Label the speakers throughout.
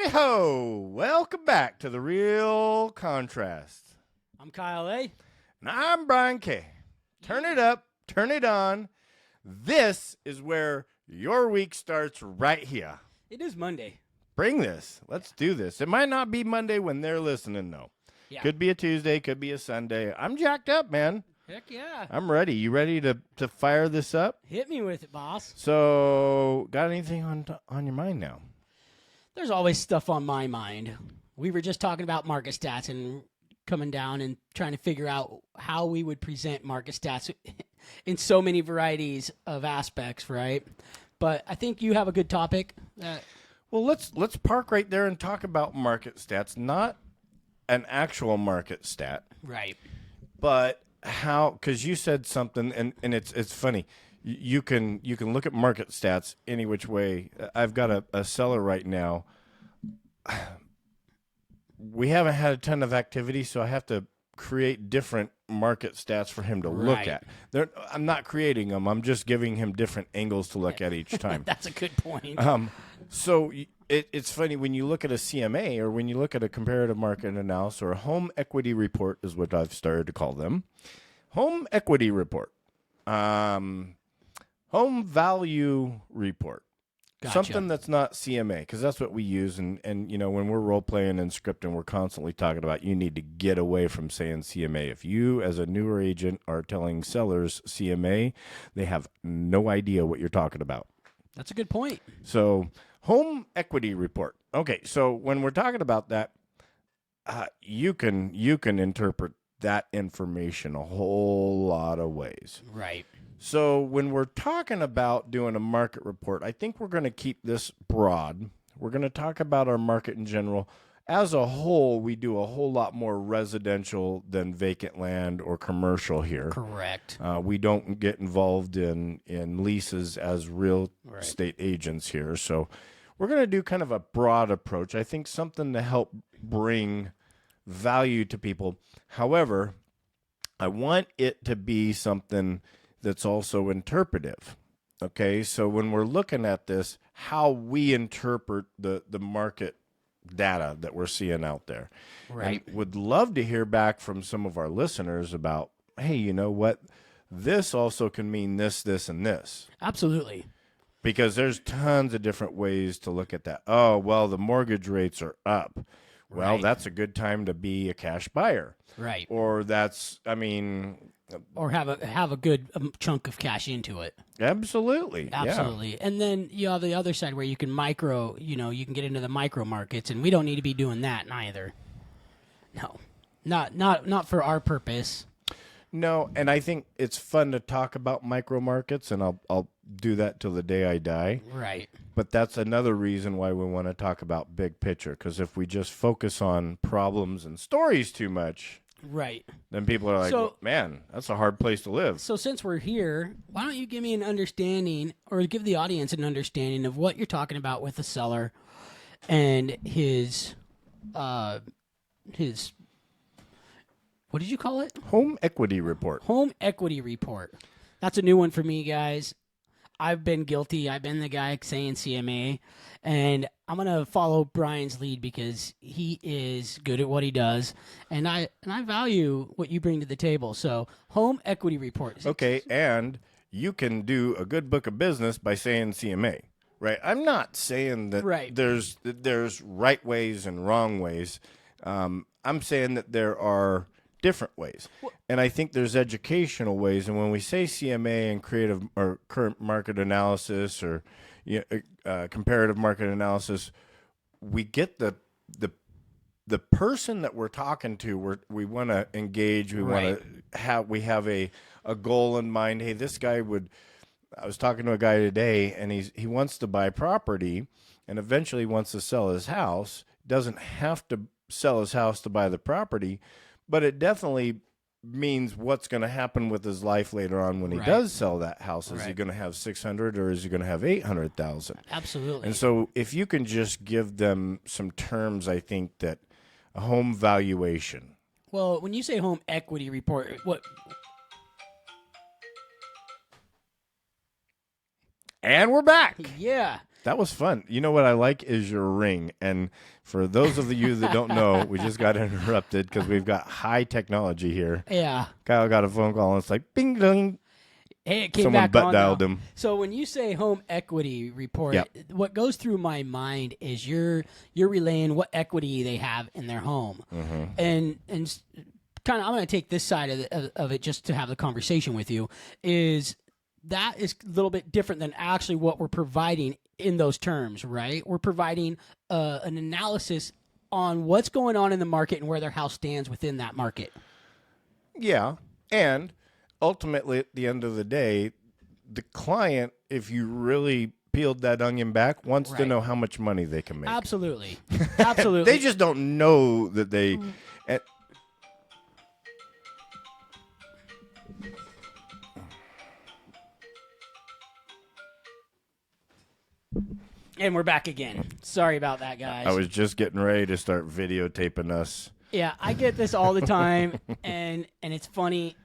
Speaker 1: Howdy ho! Welcome back to The Real Contrast.
Speaker 2: I'm Kyle A.
Speaker 1: And I'm Brian K. Turn it up, turn it on. This is where your week starts right here.
Speaker 2: It is Monday.
Speaker 1: Bring this. Let's do this. It might not be Monday when they're listening, though.
Speaker 2: Yeah.
Speaker 1: Could be a Tuesday, could be a Sunday. I'm jacked up, man.
Speaker 2: Heck yeah.
Speaker 1: I'm ready. You ready to fire this up?
Speaker 2: Hit me with it, boss.
Speaker 1: So, got anything on your mind now?
Speaker 2: There's always stuff on my mind. We were just talking about market stats and coming down and trying to figure out how we would present market stats in so many varieties of aspects, right? But I think you have a good topic.
Speaker 1: Well, let's park right there and talk about market stats, not an actual market stat,
Speaker 2: Right.
Speaker 1: but how, because you said something, and it's funny. You can look at market stats any which way. I've got a seller right now. We haven't had a ton of activity, so I have to create different market stats for him to look
Speaker 2: Right.
Speaker 1: at. I'm not creating them. I'm just giving him different angles to look at each time.
Speaker 2: That's a good point.
Speaker 1: So it's funny when you look at a CMA or when you look at a comparative market analysis or a home equity report is what I've started to call them. Home equity report. Home value report.
Speaker 2: Gotcha.
Speaker 1: Something that's not CMA, because that's what we use. And you know, when we're role playing and scripting, we're constantly talking about you need to get away from saying CMA. If you, as a newer agent, are telling sellers CMA, they have no idea what you're talking about.
Speaker 2: That's a good point.
Speaker 1: So, home equity report. Okay, so when we're talking about that, you can interpret that information a whole lot of ways.
Speaker 2: Right.
Speaker 1: So when we're talking about doing a market report, I think we're going to keep this broad. We're going to talk about our market in general. As a whole, we do a whole lot more residential than vacant land or commercial here.
Speaker 2: Correct.
Speaker 1: We don't get involved in leases as real estate agents here. So we're going to do kind of a broad approach. I think something to help bring value to people. However, I want it to be something that's also interpretive. Okay, so when we're looking at this, how we interpret the market data that we're seeing out there.
Speaker 2: Right.
Speaker 1: And would love to hear back from some of our listeners about, hey, you know what? This also can mean this, this, and this.
Speaker 2: Absolutely.
Speaker 1: Because there's tons of different ways to look at that. Oh, well, the mortgage rates are up. Well,
Speaker 2: Right.
Speaker 1: that's a good time to be a cash buyer.
Speaker 2: Right.
Speaker 1: Or that's, I mean,
Speaker 2: Or have a good chunk of cash into it.
Speaker 1: absolutely.
Speaker 2: Absolutely.
Speaker 1: Yeah.
Speaker 2: And then you have the other side where you can you can get into the micro markets, and we don't need to be doing that neither. No. Not for our purpose.
Speaker 1: No, and I think it's fun to talk about micro markets, and I'll do that till the day I die.
Speaker 2: Right.
Speaker 1: But that's another reason why we want to talk about big picture, because if we just focus on problems and stories too much,
Speaker 2: Right.
Speaker 1: then people are like,
Speaker 2: So-
Speaker 1: man, that's a hard place to live.
Speaker 2: So since we're here, why don't you give me an understanding or give the audience an understanding of what you're talking about with the seller and his what did you call it?
Speaker 1: Home equity report.
Speaker 2: Home equity report. That's a new one for me, guys. I've been guilty. I've been the guy saying CMA, and I'm gonna follow Brian's lead because he is good at what he does, and I value what you bring to the table. So, home equity report.
Speaker 1: Okay, and you can do a good book of business by saying CMA, right? I'm not saying that
Speaker 2: Right.
Speaker 1: there's right ways and wrong ways. I'm saying that there are different ways, and I think there's educational ways. And when we say CMA and creative or current market analysis or comparative market analysis, we get the person that we're talking to. We want to engage. We want to have a goal in mind. Hey, this guy would. I was talking to a guy today, and he wants to buy property, and eventually wants to sell his house. Doesn't have to sell his house to buy the property, but it definitely means what's going to happen with his life later on when he does sell that house. Is he going to have 600 or is he going to have 800,000?
Speaker 2: Absolutely.
Speaker 1: And so if you can just give them some terms, I think that a home valuation.
Speaker 2: Well, when you say home equity report, what?
Speaker 1: And we're back.
Speaker 2: Yeah.
Speaker 1: That was fun. You know what I like is your ring. And for those of you that don't know, we just got interrupted because we've got high technology here.
Speaker 2: Yeah.
Speaker 1: Kyle got a phone call and it's like, bing, ding.
Speaker 2: Hey, it came
Speaker 1: Someone
Speaker 2: back
Speaker 1: butt
Speaker 2: on
Speaker 1: dialed
Speaker 2: now.
Speaker 1: him.
Speaker 2: So when you say home equity report,
Speaker 1: Yep.
Speaker 2: what goes through my mind is you're relaying what equity they have in their home, and kind of I'm going to take this side of it just to have the conversation with you. Is that is a little bit different than actually what we're providing in those terms, right? We're providing an analysis on what's going on in the market and where their house stands within that market.
Speaker 1: Yeah. And ultimately, at the end of the day, the client, if you really peeled that onion back, wants to
Speaker 2: Right.
Speaker 1: know how much money they can make.
Speaker 2: Absolutely. Absolutely.
Speaker 1: They just don't know that they. and-
Speaker 2: And we're back again. Sorry about that, guys.
Speaker 1: I was just getting ready to start videotaping us.
Speaker 2: Yeah, I get this all the time, and it's funny.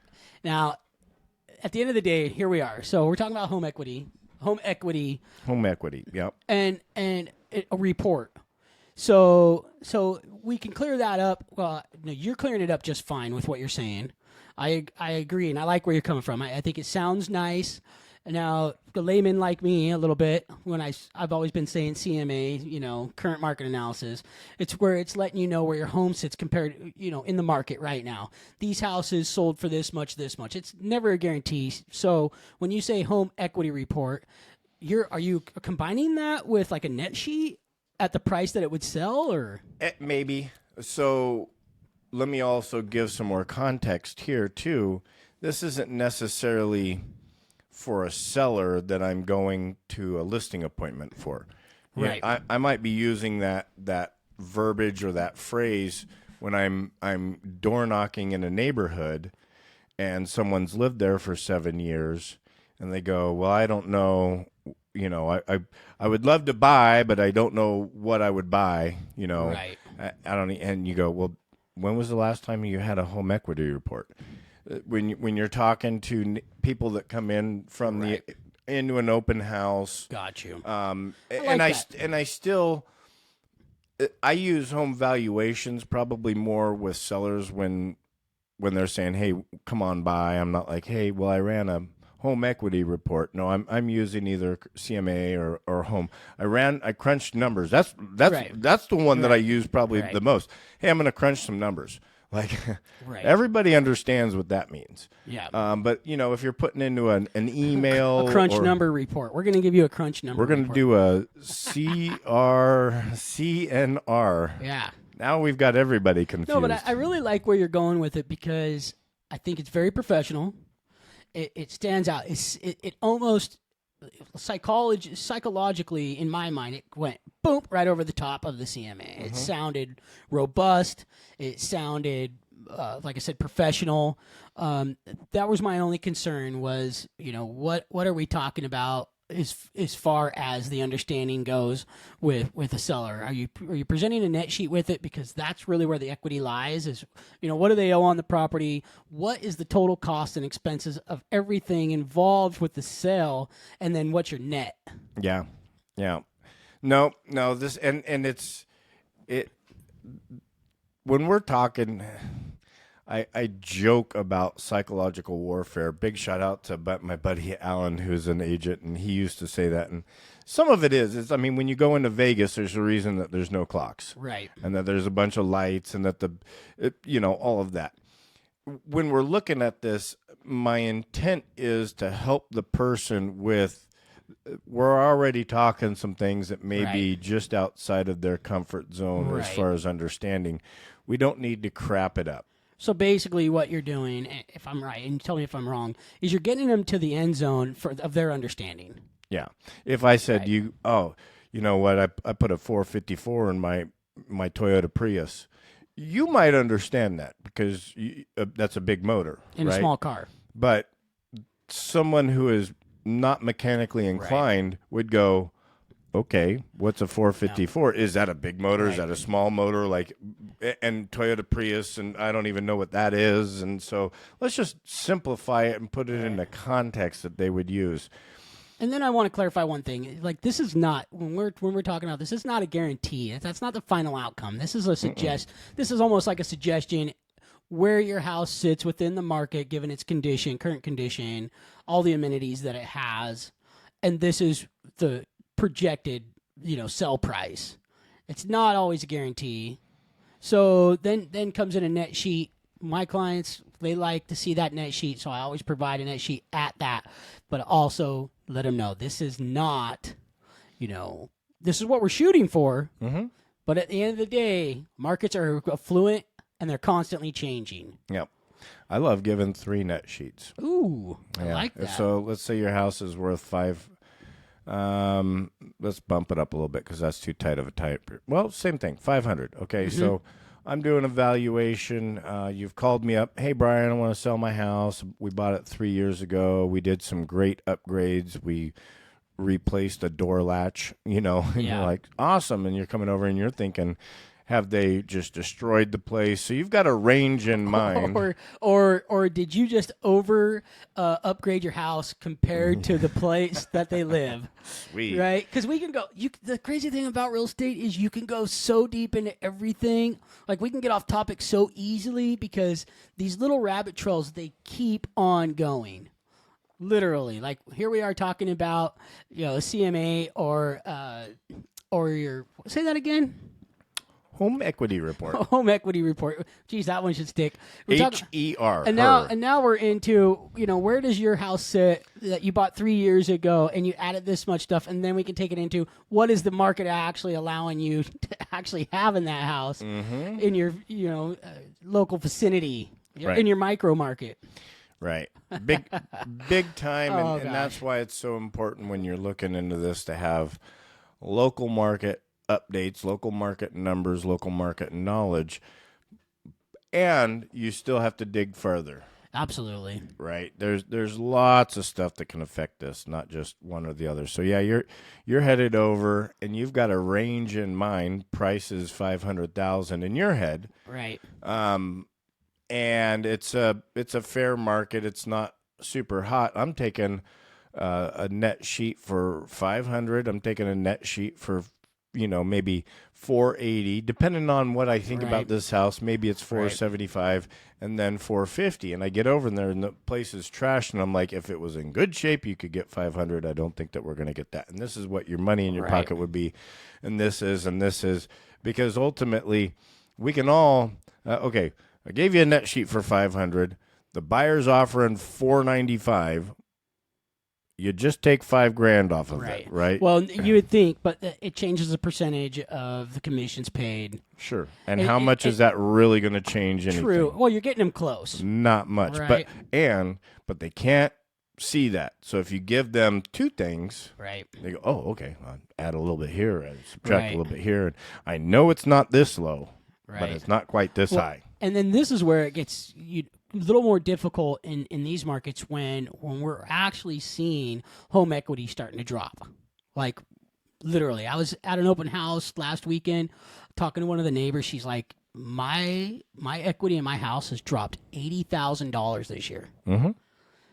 Speaker 2: Now, at the end of the day, here we are. So we're talking about home equity, home equity,
Speaker 1: Yep.
Speaker 2: and a report. So we can clear that up. Well, no, you're clearing it up just fine with what you're saying. I agree, and I like where you're coming from. I think it sounds nice. Now, the layman like me a little bit, when I've always been saying CMA, current market analysis, it's where it's letting you know where your home sits compared, in the market right now. These houses sold for this much. It's never a guarantee. So when you say home equity report, are you combining that with like a net sheet at the price that it would sell, or?
Speaker 1: Maybe. So let me also give some more context here, too. This isn't necessarily for a seller that I'm going to a listing appointment for.
Speaker 2: Right.
Speaker 1: I might be using that verbiage or that phrase when I'm door knocking in a neighborhood and someone's lived there for 7 years and they go, well, I don't know, I would love to buy, but I don't know what I would buy,
Speaker 2: Right.
Speaker 1: I don't, and you go, well, when was the last time you had a home equity report? When you're talking to people that come in from
Speaker 2: Right.
Speaker 1: into an open house,
Speaker 2: Got you.
Speaker 1: I use home valuations probably more with sellers when they're saying, "Hey, come on by." I'm not like, "Hey, well, I ran a home equity report." No, I'm using either CMA or home. I crunched numbers. That's
Speaker 2: Right.
Speaker 1: that's the one that I use probably
Speaker 2: Right.
Speaker 1: the most. Hey, I'm going to crunch some numbers. Like
Speaker 2: Right.
Speaker 1: everybody understands what that means.
Speaker 2: Yeah.
Speaker 1: But if you're putting into an email,
Speaker 2: A crunch
Speaker 1: or
Speaker 2: number report. We're going to give you a crunch number.
Speaker 1: we're going to
Speaker 2: report.
Speaker 1: do a CRCNR.
Speaker 2: Yeah.
Speaker 1: Now we've got everybody confused.
Speaker 2: No, but I really like where you're going with it because I think it's very professional. It stands out. It almost psychologically, in my mind, it went boom right over the top of the CMA. It sounded robust. It sounded, like I said, professional. That was my only concern was, what are we talking about as far as the understanding goes with a seller? Are you presenting a net sheet with it? Because that's really where the equity lies is, what do they owe on the property? What is the total cost and expenses of everything involved with the sale? And then what's your net?
Speaker 1: Yeah. No, this and it's when we're talking, I joke about psychological warfare. Big shout out to my buddy Alan, who's an agent, and he used to say that. And some of it is when you go into Vegas, there's a reason that there's no clocks,
Speaker 2: Right.
Speaker 1: and that there's a bunch of lights, and that all of that. When we're looking at this, my intent is to help the person with. We're already talking some things that may be just outside of their comfort zone as
Speaker 2: Right.
Speaker 1: far as understanding. We don't need to crap it up.
Speaker 2: So basically, what you're doing, if I'm right, and tell me if I'm wrong, is you're getting them to the end zone of their understanding.
Speaker 1: Yeah. If I said
Speaker 2: Right.
Speaker 1: you know what, I put a 454 in my Toyota Prius, you might understand that because that's a big motor,
Speaker 2: In
Speaker 1: right?
Speaker 2: a small car.
Speaker 1: But someone who is not mechanically inclined would go, okay, what's a 454? Is that a big motor? Is
Speaker 2: Right.
Speaker 1: that a small motor? And Toyota Prius, and I don't even know what that is. And so let's just simplify it and put it in the context that they would use.
Speaker 2: And then I want to clarify one thing. Like, this is not when we're talking about this is not a guarantee. That's not the final outcome. This is a This is almost like a suggestion where your house sits within the market, given its condition, current condition, all the amenities that it has, and this is the projected, sell price. It's not always a guarantee. So then comes in a net sheet. My clients, they like to see that net sheet, so I always provide a net sheet at that, but also let them know this is not, this is what we're shooting for.
Speaker 1: Mm-hmm.
Speaker 2: But at the end of the day, markets are affluent and they're constantly changing.
Speaker 1: Yep. I love giving 3 net sheets.
Speaker 2: Ooh, I like that.
Speaker 1: So let's say your house is worth 5. Let's bump it up a little bit because that's too tight of a type. Well, same thing, 500. Okay, so I'm doing a valuation. You've called me up. Hey, Brian, I want to sell my house. We bought it 3 years ago. We did some great upgrades. We replaced a door latch, and you're like, awesome. And you're coming over and you're thinking, have they just destroyed the place? So you've got a range in mind.
Speaker 2: Or did you just upgrade your house compared to the place that they live?
Speaker 1: Sweet.
Speaker 2: Right? Because we can go. The crazy thing about real estate is you can go so deep into everything. Like, we can get off topic so easily because these little rabbit trails, they keep on going. Literally, like here we are talking about, CMA or your, say that again.
Speaker 1: Home equity report.
Speaker 2: Home equity report. Geez, that one should stick.
Speaker 1: HER.
Speaker 2: And now we're into, where does your house sit that you bought 3 years ago and you added this much stuff, and then we can take it into what is the market actually allowing you to actually have in that house in your, local vicinity, in your micro market.
Speaker 1: Right. Big time. And that's why it's so important when you're looking into this to have local market updates, local market numbers, local market knowledge. And you still have to dig further.
Speaker 2: Absolutely.
Speaker 1: Right. There's lots of stuff that can affect this, not just one or the other. So yeah, you're headed over and you've got a range in mind. Price is $500,000 in your head.
Speaker 2: Right.
Speaker 1: And it's a fair market. It's not super hot. I'm taking a net sheet for 500. I'm taking a net sheet for maybe 480, depending on what I think about this house. Maybe it's 475 and then 450. And I get over there and the place is trash. And I'm like, if it was in good shape, you could get 500. I don't think that we're going to get that. And this is what your money in your pocket would be. And this is, because ultimately we can all, okay, I gave you a net sheet for 500. The buyer's offering 495. You just take $5,000 off of it, right?
Speaker 2: Well, you would think, but it changes the percentage of the commissions paid.
Speaker 1: Sure. And how much is that really going to change anything?
Speaker 2: True. Well, you're getting them close.
Speaker 1: Not much,
Speaker 2: right.
Speaker 1: but they can't see that. So if you give them 2 things,
Speaker 2: right,
Speaker 1: they go, oh, okay, I'll add a little bit here and subtract a little bit here. And I know it's not this low, but it's not quite this high.
Speaker 2: And then this is where it gets a little more difficult in these markets when we're actually seeing home equity starting to drop. Like, literally, I was at an open house last weekend talking to one of the neighbors. She's like, my equity in my house has dropped $80,000 this year. Mm-hmm.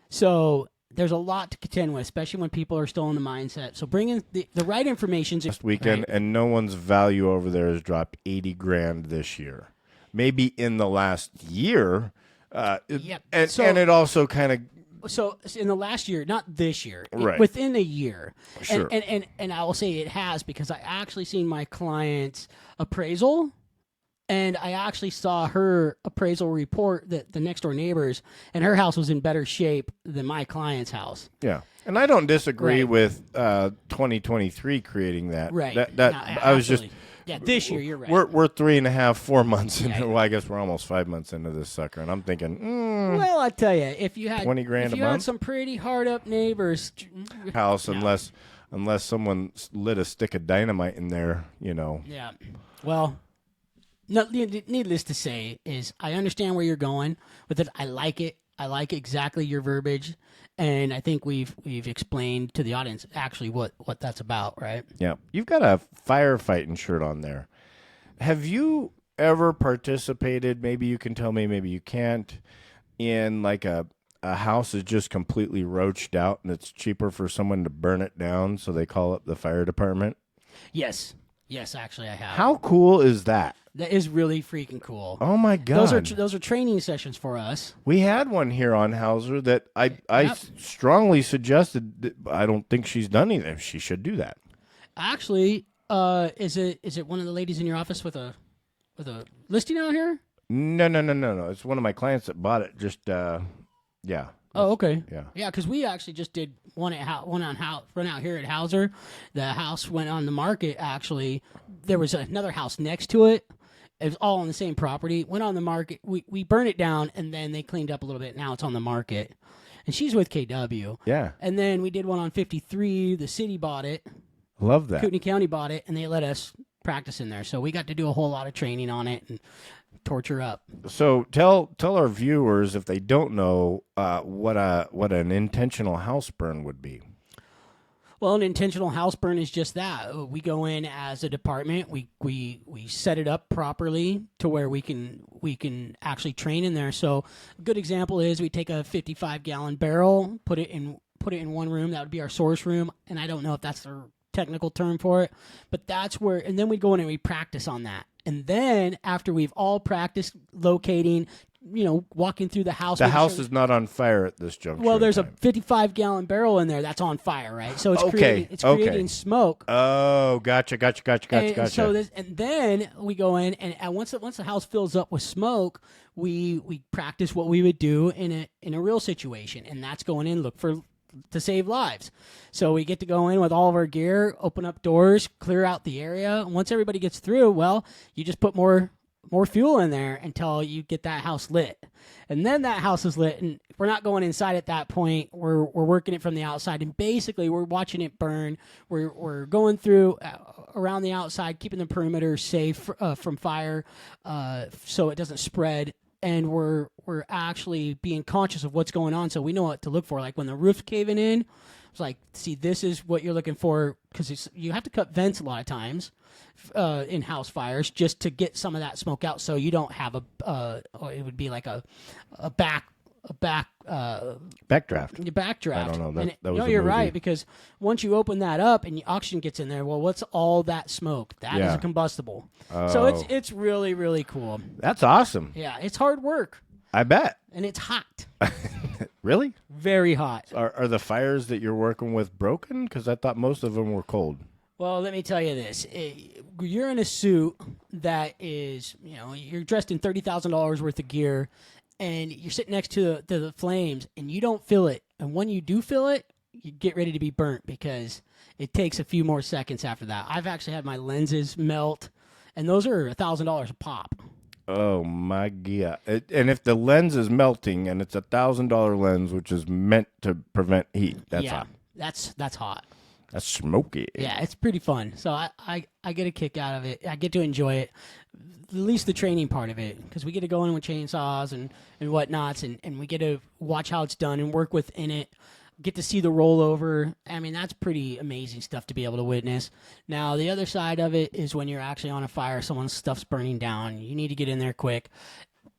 Speaker 2: So there's a lot to contend with, especially when people are still in the mindset. So bring in the right information.
Speaker 1: Last weekend, and no one's value over there has dropped $80,000 this year. Maybe in the last year, and it also kind of.
Speaker 2: So in the last year, not this year,
Speaker 1: right.
Speaker 2: Within a year,
Speaker 1: sure.
Speaker 2: And I will say it has, because I actually seen my client's appraisal, and I actually saw her appraisal report that the next door neighbors, and her house was in better shape than my client's house.
Speaker 1: Yeah. And I don't disagree with 2023 creating that.
Speaker 2: Right.
Speaker 1: I was just.
Speaker 2: Yeah, this year, you're right.
Speaker 1: We're 3.5, 4 months into. Well, I guess we're almost 5 months into this sucker, and I'm thinking,
Speaker 2: well, I tell you, if you had
Speaker 1: $20,000
Speaker 2: if you
Speaker 1: a month,
Speaker 2: had some pretty hard up neighbors,
Speaker 1: house, unless someone lit a stick of dynamite in there,
Speaker 2: Yeah. Well, needless to say, is I understand where you're going with it. I like it. I like exactly your verbiage, and I think we've explained to the audience actually what that's about, right?
Speaker 1: Yeah. You've got a firefighting shirt on there. Have you ever participated, maybe you can tell me, maybe you can't, in like a a house is just completely roached out and it's cheaper for someone to burn it down, so they call up the fire department?
Speaker 2: Yes. Yes, actually I have.
Speaker 1: How cool is that?
Speaker 2: That is really freaking cool.
Speaker 1: Oh my God.
Speaker 2: Those are training sessions for us.
Speaker 1: We had one here on Hauser that I
Speaker 2: Yep.
Speaker 1: strongly suggested. That I don't think she's done anything. She should do that.
Speaker 2: Actually, is it one of the ladies in your office with a listing out here?
Speaker 1: No. It's one of my clients that bought it. Just yeah.
Speaker 2: Oh, okay.
Speaker 1: Yeah.
Speaker 2: Because we actually just did one out here at Hauser. The house went on the market. Actually, there was another house next to it. It was all on the same property. Went on the market. We burned it down, and then they cleaned up a little bit. Now it's on the market, and she's with KW.
Speaker 1: Yeah.
Speaker 2: And then we did one on 53. The city bought it.
Speaker 1: Love that.
Speaker 2: Kootenai County bought it, and they let us practice in there. So we got to do a whole lot of training on it and torture up.
Speaker 1: So tell our viewers, if they don't know, what an intentional house burn would be.
Speaker 2: Well, an intentional house burn is just that. We go in as a department. We set it up properly to where we can actually train in there. So a good example is we take a 55-gallon barrel, put it in one room. That would be our source room, and I don't know if that's the technical term for it, but that's where. And then we go in and we practice on that. And then after we've all practiced locating, walking through the house.
Speaker 1: The house is not on fire at this juncture.
Speaker 2: Well, there's
Speaker 1: in
Speaker 2: a
Speaker 1: time.
Speaker 2: 55-gallon barrel in there that's on fire, right? So it's
Speaker 1: Okay,
Speaker 2: creating smoke.
Speaker 1: Oh, gotcha.
Speaker 2: And so and then we go in, and once the house fills up with smoke, we practice what we would do in a real situation, and that's going in to save lives. So we get to go in with all of our gear, open up doors, clear out the area. Once everybody gets through, well, you just put more fuel in there until you get that house lit. And then that house is lit, and we're not going inside at that point. We're working it from the outside, and basically we're watching it burn. We're going through around the outside, keeping the perimeter safe from fire so it doesn't spread. And we're actually being conscious of what's going on, so we know what to look for. Like when the roof's caving in, it's like, see, this is what you're looking for, because you have to cut vents a lot of times in house fires just to get some of that smoke out, so you don't have it would be like a backdraft.
Speaker 1: I don't know. That was a
Speaker 2: you're
Speaker 1: movie.
Speaker 2: right, because once you open that up and the oxygen gets in there, well, what's all that smoke? That is a combustible. So it's really, really cool.
Speaker 1: That's awesome.
Speaker 2: Yeah, it's hard work,
Speaker 1: I bet.
Speaker 2: and it's hot.
Speaker 1: Really?
Speaker 2: Very hot.
Speaker 1: Are the fires that you're working with broken? Because I thought most of them were cold.
Speaker 2: Well, let me tell you this. You're in a suit that is, you're dressed in $30,000 worth of gear, and you're sitting next to the flames, and you don't feel it. And when you do feel it, you get ready to be burnt, because it takes a few more seconds after that. I've actually had my lenses melt, and those are $1,000 a pop.
Speaker 1: Oh my God! And if the lens is melting and it's $1,000 lens, which is meant to prevent heat, that's hot.
Speaker 2: That's hot.
Speaker 1: That's smoky.
Speaker 2: Yeah, it's pretty fun. So I get a kick out of it. I get to enjoy it, at least the training part of it, because we get to go in with chainsaws and whatnots, and we get to watch how it's done and work within it. Get to see the rollover. I mean, that's pretty amazing stuff to be able to witness. Now, the other side of it is when you're actually on a fire, someone's stuff's burning down. You need to get in there quick.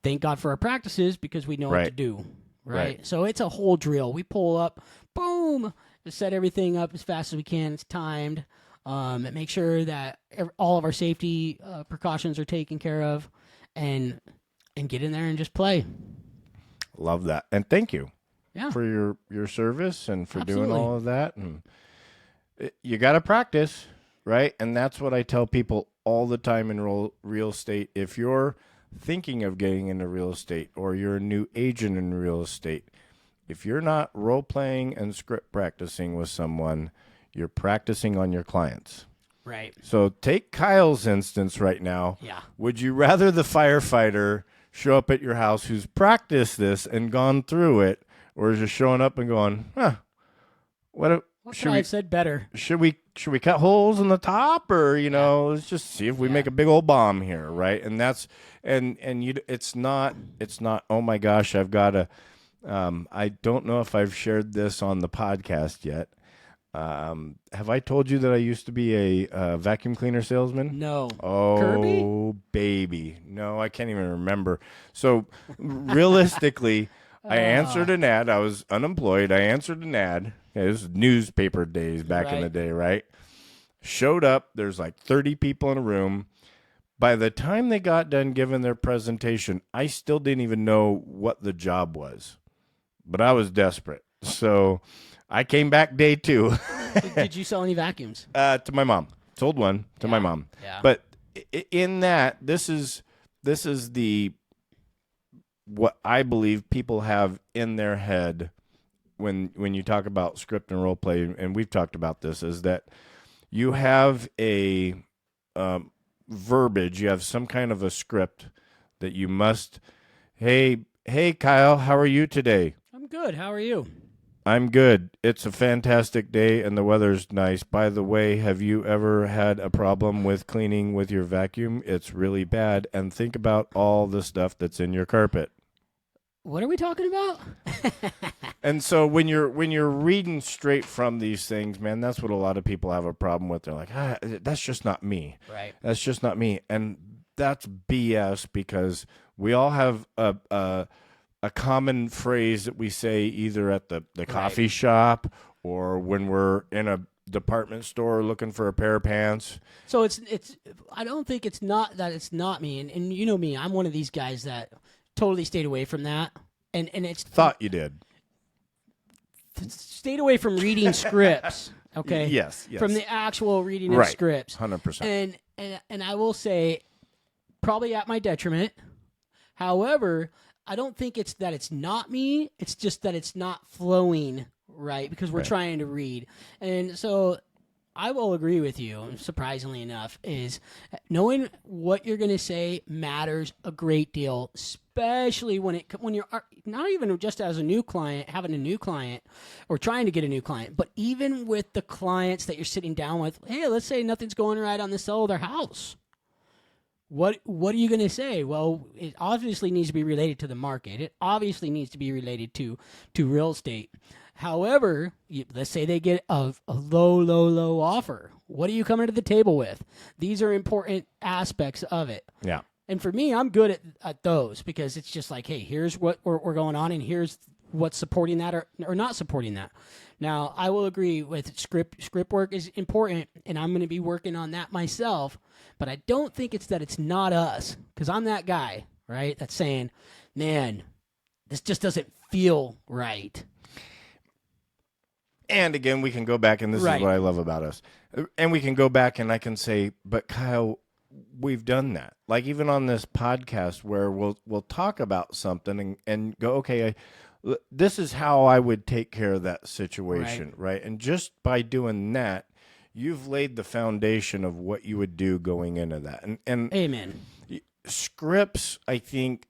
Speaker 2: Thank God for our practices, because we know what to do. Right? So it's a whole drill. We pull up, boom, set everything up as fast as we can. It's timed. Make sure that all of our safety precautions are taken care of, and get in there and just play.
Speaker 1: Love that. And thank you.
Speaker 2: Yeah.
Speaker 1: For your service and for
Speaker 2: Absolutely.
Speaker 1: doing all of that. And you got to practice, right? And that's what I tell people all the time in real estate. If you're thinking of getting into real estate, or you're a new agent in real estate, if you're not role playing and script practicing with someone, you're practicing on your clients.
Speaker 2: Right.
Speaker 1: So take Kyle's instance right now.
Speaker 2: Yeah.
Speaker 1: Would you rather the firefighter show up at your house who's practiced this and gone through it, or is just showing up and going, what
Speaker 2: should I have said better?
Speaker 1: Should we cut holes in the top, or let's just see if we make a big old bomb here, right? And that's it's not oh my gosh, I've got to I don't know if I've shared this on the podcast yet. Have I told you that I used to be a vacuum cleaner salesman?
Speaker 2: No.
Speaker 1: Oh,
Speaker 2: Kirby?
Speaker 1: baby. No, I can't even remember. So realistically, I answered an ad. I was unemployed. I answered an ad. Yeah, this was newspaper days back in the day, right? Showed up. There's like 30 people in a room. By the time they got done giving their presentation, I still didn't even know what the job was. But I was desperate. So I came back day 2.
Speaker 2: Did you sell any vacuums?
Speaker 1: To my mom. Sold one to my mom.
Speaker 2: Yeah.
Speaker 1: But in that, this is the what I believe people have in their head when you talk about script and role play, and we've talked about this, is that you have a verbiage, you have some kind of a script that you must. Hey, Kyle, how are you today?
Speaker 2: I'm good. How are you?
Speaker 1: I'm good. It's a fantastic day and the weather's nice. By the way, have you ever had a problem with cleaning with your vacuum? It's really bad. And think about all the stuff that's in your carpet.
Speaker 2: What are we talking about?
Speaker 1: And so when you're reading straight from these things, man, that's what a lot of people have a problem with. They're like, that's just not me.
Speaker 2: Right.
Speaker 1: That's just not me. And that's BS, because we all have a common phrase that we say either at the coffee shop or when we're in a department store looking for a pair of pants.
Speaker 2: So it's I don't think it's not that it's not me. And you know me, I'm one of these guys that totally stayed away from that. And it's
Speaker 1: Thought you did.
Speaker 2: Stayed away from reading scripts. Okay.
Speaker 1: Yes.
Speaker 2: From the actual reading of scripts.
Speaker 1: 100%.
Speaker 2: And I will say, probably at my detriment. However, I don't think it's that it's not me. It's just that it's not flowing right because we're trying to read. And so I will agree with you, surprisingly enough, is knowing what you're going to say matters a great deal, especially when you're not even just as a new client, having a new client or trying to get a new client, but even with the clients that you're sitting down with. Hey, let's say nothing's going right on the sale of their house. What are you going to say? Well, it obviously needs to be related to the market. It obviously needs to be related to real estate. However, let's say they get a low offer. What are you coming to the table with? These are important aspects of it.
Speaker 1: Yeah.
Speaker 2: And for me, I'm good at those because it's just like, hey, here's what we're going on, and here's what's supporting that or not supporting that. Now, I will agree with script work is important, and I'm going to be working on that myself. But I don't think it's that it's not us, because I'm that guy, right, that's saying, man, this just doesn't feel right.
Speaker 1: And again, we can go back, and this is what I love about us. And we can go back and I can say, but Kyle, we've done that. Like even on this podcast where we'll talk about something and go, okay, this is how I would take care of that situation, right? And just by doing that, you've laid the foundation of what you would do going into that. And
Speaker 2: Amen.
Speaker 1: Scripts, I think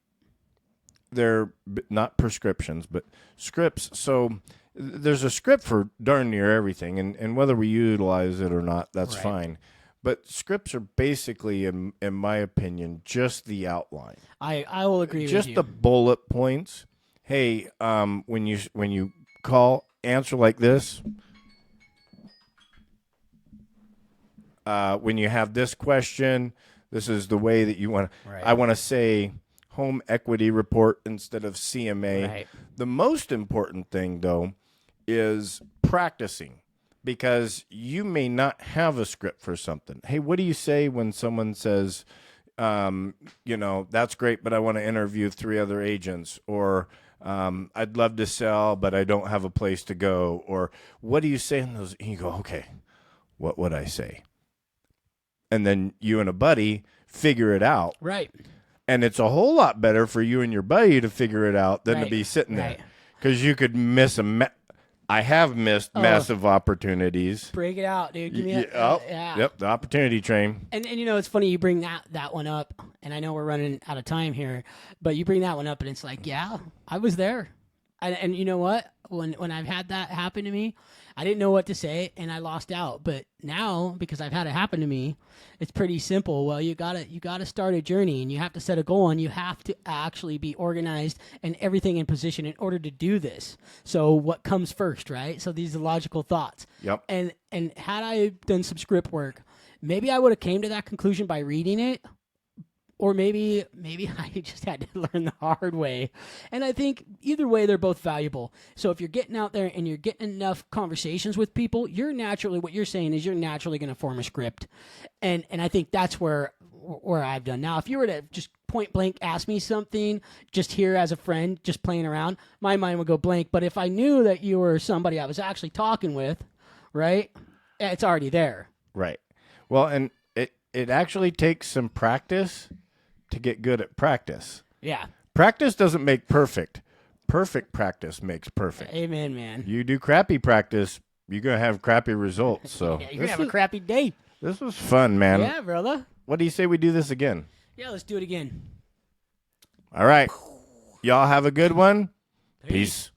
Speaker 1: they're not prescriptions, but scripts. So there's a script for darn near everything, and whether we utilize it or not, that's fine. But scripts are basically, in my opinion, just the outline.
Speaker 2: I will agree with you.
Speaker 1: Just the bullet points. Hey, when you call, answer like this. When you have this question, this is the way that you want to. I want to say home equity report instead of CMA.
Speaker 2: Right.
Speaker 1: The most important thing, though, is practicing, because you may not have a script for something. Hey, what do you say when someone says, that's great, but I want to interview 3 other agents, or I'd love to sell, but I don't have a place to go, or what do you say in those? And you go, okay, what would I say? And then you and a buddy figure it out.
Speaker 2: Right.
Speaker 1: And it's a whole lot better for you and your buddy to figure it out than to be sitting there. Because you could miss I have missed massive opportunities.
Speaker 2: Break it out, dude. Give me
Speaker 1: Yep, the opportunity train.
Speaker 2: And it's funny you bring that one up, and I know we're running out of time here, but you bring that one up, and it's like, yeah, I was there. And you know what? When I've had that happen to me, I didn't know what to say, and I lost out. But now, because I've had it happen to me, it's pretty simple. Well, you gotta start a journey, and you have to set a goal, and you have to actually be organized and everything in position in order to do this. So what comes first, right? So these are logical thoughts.
Speaker 1: Yep.
Speaker 2: And had I done some script work, maybe I would have came to that conclusion by reading it. or maybe I just had to learn the hard way. And I think either way, they're both valuable. So if you're getting out there and you're getting enough conversations with people, you're naturally, what you're saying is you're naturally going to form a script. And I think that's where I've done. Now, if you were to just point blank ask me something just here as a friend, just playing around, my mind would go blank. But if I knew that you were somebody I was actually talking with, right, it's already there.
Speaker 1: Right. Well, and it actually takes some practice to get good at practice.
Speaker 2: Yeah.
Speaker 1: Practice doesn't make perfect. Perfect practice makes perfect.
Speaker 2: Amen, man.
Speaker 1: You do crappy practice, you're going to have crappy results. So
Speaker 2: Yeah, you're going to have a crappy day.
Speaker 1: This was fun, man.
Speaker 2: Yeah, brother.
Speaker 1: What do you say we do this again?
Speaker 2: Yeah, let's do it again.
Speaker 1: All right. Y'all have a good one. Peace.